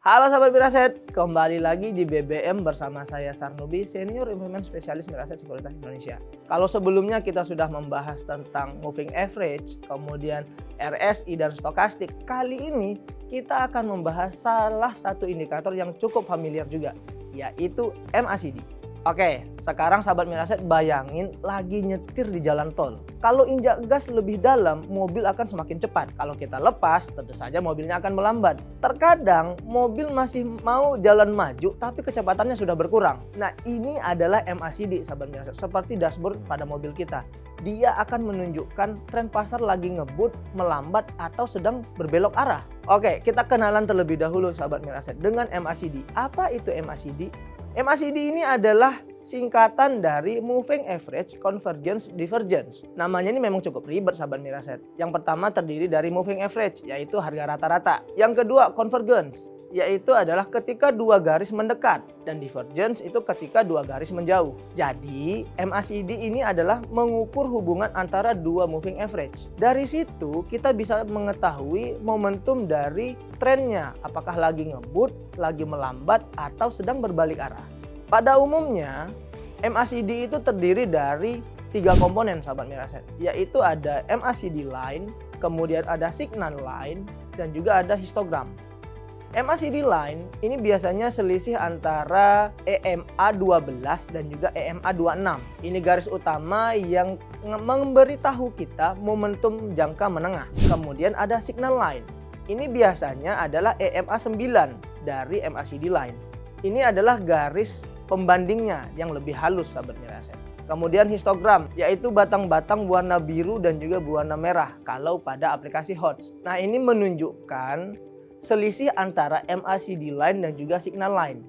Halo sahabat Miraset, kembali lagi di BBM bersama saya Sarnubi, Senior Implement Spesialis Miraset Sekuritas Indonesia. Kalau sebelumnya kita sudah membahas tentang moving average, kemudian RSI dan stokastik, kali ini kita akan membahas salah satu indikator yang cukup familiar juga, yaitu MACD. Oke, sekarang sahabat Miraset bayangin lagi nyetir di jalan tol. Kalau injak gas lebih dalam, mobil akan semakin cepat. Kalau kita lepas, tentu saja mobilnya akan melambat. Terkadang mobil masih mau jalan maju, tapi kecepatannya sudah berkurang. Nah, ini adalah MACD sahabat Miraset, seperti dashboard pada mobil kita. Dia akan menunjukkan tren pasar lagi ngebut, melambat, atau sedang berbelok arah. Oke, kita kenalan terlebih dahulu sahabat Miraset dengan MACD. Apa itu MACD? MACD ini adalah singkatan dari Moving Average Convergence Divergence. Namanya ini memang cukup ribet sahabat Miraset. Yang pertama terdiri dari Moving Average, yaitu harga rata-rata. Yang kedua Convergence, yaitu adalah ketika dua garis mendekat. Dan Divergence itu ketika dua garis menjauh. Jadi MACD ini adalah mengukur hubungan antara dua Moving Average. Dari situ kita bisa mengetahui momentum dari trennya. Apakah lagi ngebut, lagi melambat, atau sedang berbalik arah. Pada umumnya, MACD itu terdiri dari 3 komponen sahabat Miraset, yaitu ada MACD line, kemudian ada signal line, dan juga ada histogram. MACD line ini biasanya selisih antara EMA 12 dan juga EMA 26. Ini garis utama yang memberitahu kita momentum jangka menengah. Kemudian ada signal line. Ini biasanya adalah EMA 9 dari MACD line. Ini adalah garis pembandingnya yang lebih halus sahabat Miraset. Kemudian histogram, yaitu batang-batang warna biru dan juga warna merah kalau pada aplikasi HOTS. Nah, ini menunjukkan selisih antara MACD line dan juga signal line.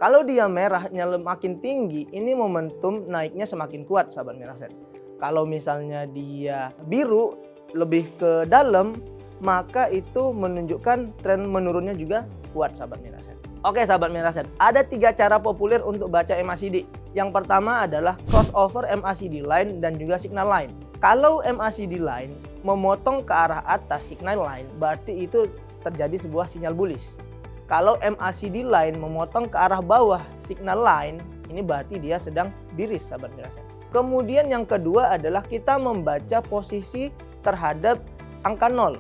Kalau dia merahnya makin tinggi, ini momentum naiknya semakin kuat sahabat Miraset. Kalau misalnya dia biru lebih ke dalam, maka itu menunjukkan tren menurunnya juga kuat sahabat Miraset. Oke sahabat Miraset, ada 3 cara populer untuk baca MACD. Yang pertama adalah crossover MACD line dan juga signal line. Kalau MACD line memotong ke arah atas signal line, berarti itu terjadi sebuah sinyal bullish. Kalau MACD line memotong ke arah bawah signal line, ini berarti dia sedang bearish sahabat Miraset. Kemudian yang kedua adalah kita membaca posisi terhadap angka 0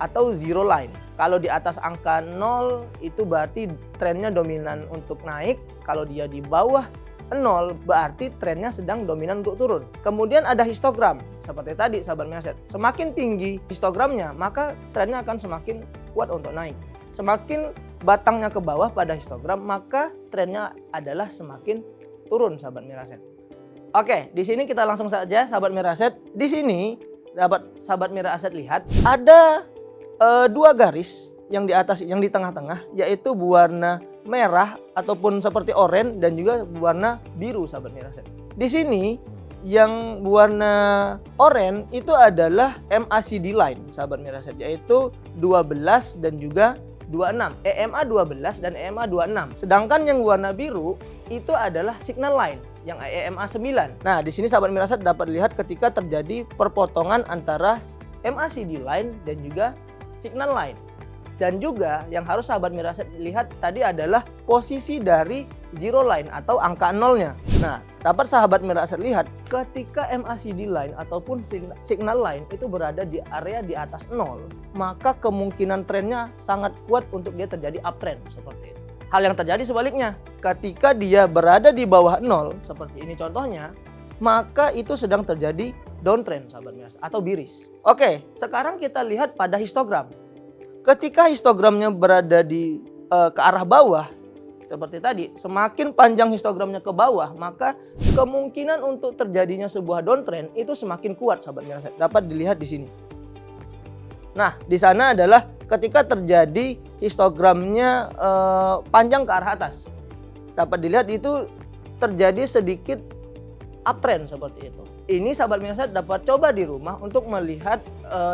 atau zero line. Kalau di atas angka 0 itu berarti trennya dominan untuk naik. Kalau dia di bawah 0 berarti trennya sedang dominan untuk turun. Kemudian ada histogram. Seperti tadi sahabat Miraset, semakin tinggi histogramnya maka trennya akan semakin kuat untuk naik. Semakin batangnya ke bawah pada histogram maka trennya adalah semakin turun sahabat Miraset. Oke, di sini kita langsung saja sahabat Miraset. Di sini dapat sahabat Miraset lihat ada 2 garis yang di atas, yang di tengah-tengah, yaitu berwarna merah ataupun seperti oranye dan juga berwarna biru sahabat Miraset. Di sini yang berwarna oranye itu adalah MACD line sahabat Miraset, yaitu 12 dan juga 26, EMA 12 dan EMA 26. Sedangkan yang warna biru itu adalah signal line yang EMA 9. Nah, di sini sahabat Miraset dapat lihat ketika terjadi perpotongan antara MACD line dan juga signal line. Dan juga yang harus sahabat Miraset lihat tadi adalah posisi dari zero line atau angka nolnya. Nah, dapat sahabat Miraset lihat ketika MACD line ataupun signal line itu berada di area di atas 0, maka kemungkinan trennya sangat kuat untuk dia terjadi uptrend seperti itu. Hal yang terjadi sebaliknya, ketika dia berada di bawah 0 seperti ini contohnya, maka itu sedang terjadi downtrend sahabat Miraset atau bearish. Oke, sekarang kita lihat pada histogram. Ketika histogramnya berada di ke arah bawah seperti tadi, semakin panjang histogramnya ke bawah, maka kemungkinan untuk terjadinya sebuah downtrend itu semakin kuat sahabat Miraset. Dapat dilihat di sini. Nah, di sana adalah ketika terjadi histogramnya panjang ke arah atas. Dapat dilihat itu terjadi sedikit uptrend seperti itu. Ini sahabat Miraset dapat coba di rumah untuk melihat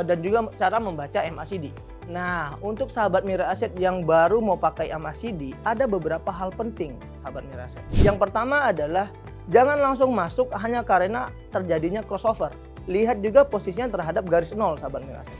dan juga cara membaca MACD. Nah, untuk sahabat Miraset yang baru mau pakai MACD, ada beberapa hal penting sahabat Miraset. Yang pertama adalah jangan langsung masuk hanya karena terjadinya crossover. Lihat juga posisinya terhadap garis 0 sahabat Miraset.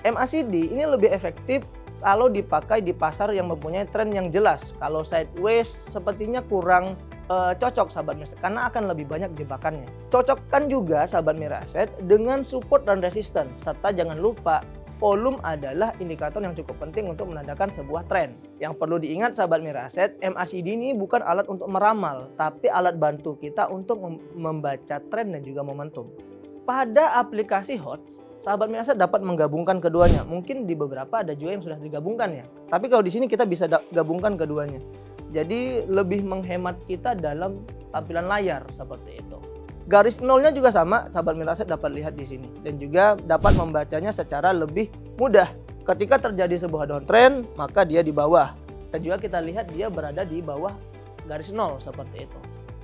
MACD ini lebih efektif kalau dipakai di pasar yang mempunyai tren yang jelas. Kalau sideways sepertinya kurang cocok sahabat Miraset karena akan lebih banyak jebakannya. Cocokkan juga sahabat Miraset dengan support dan resisten, serta jangan lupa volume adalah indikator yang cukup penting untuk menandakan sebuah tren. Yang perlu diingat sahabat Miraset, MACD ini bukan alat untuk meramal, tapi alat bantu kita untuk membaca tren dan juga momentum. Pada aplikasi HOTS, sahabat Miraset dapat menggabungkan keduanya. Mungkin di beberapa ada juga yang sudah digabungkan ya. Tapi kalau di sini kita bisa gabungkan keduanya. Jadi lebih menghemat kita dalam tampilan layar seperti itu. Garis nolnya juga sama, sahabat Miraset dapat lihat di sini. Dan juga dapat membacanya secara lebih mudah. Ketika terjadi sebuah downtrend, maka dia di bawah. Dan juga kita lihat dia berada di bawah garis nol seperti itu.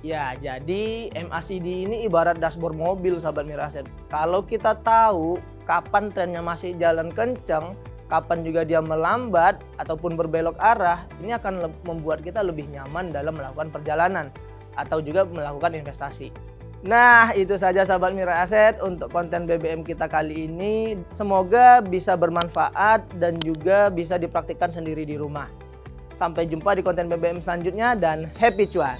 Ya, jadi MACD ini ibarat dashboard mobil sahabat Miraset. Kalau kita tahu kapan trennya masih jalan kencang, kapan juga dia melambat ataupun berbelok arah, ini akan membuat kita lebih nyaman dalam melakukan perjalanan atau juga melakukan investasi. Nah, itu saja sahabat Miraset untuk konten BBM kita kali ini. Semoga bisa bermanfaat dan juga bisa dipraktikkan sendiri di rumah. Sampai jumpa di konten BBM selanjutnya dan happy cuan!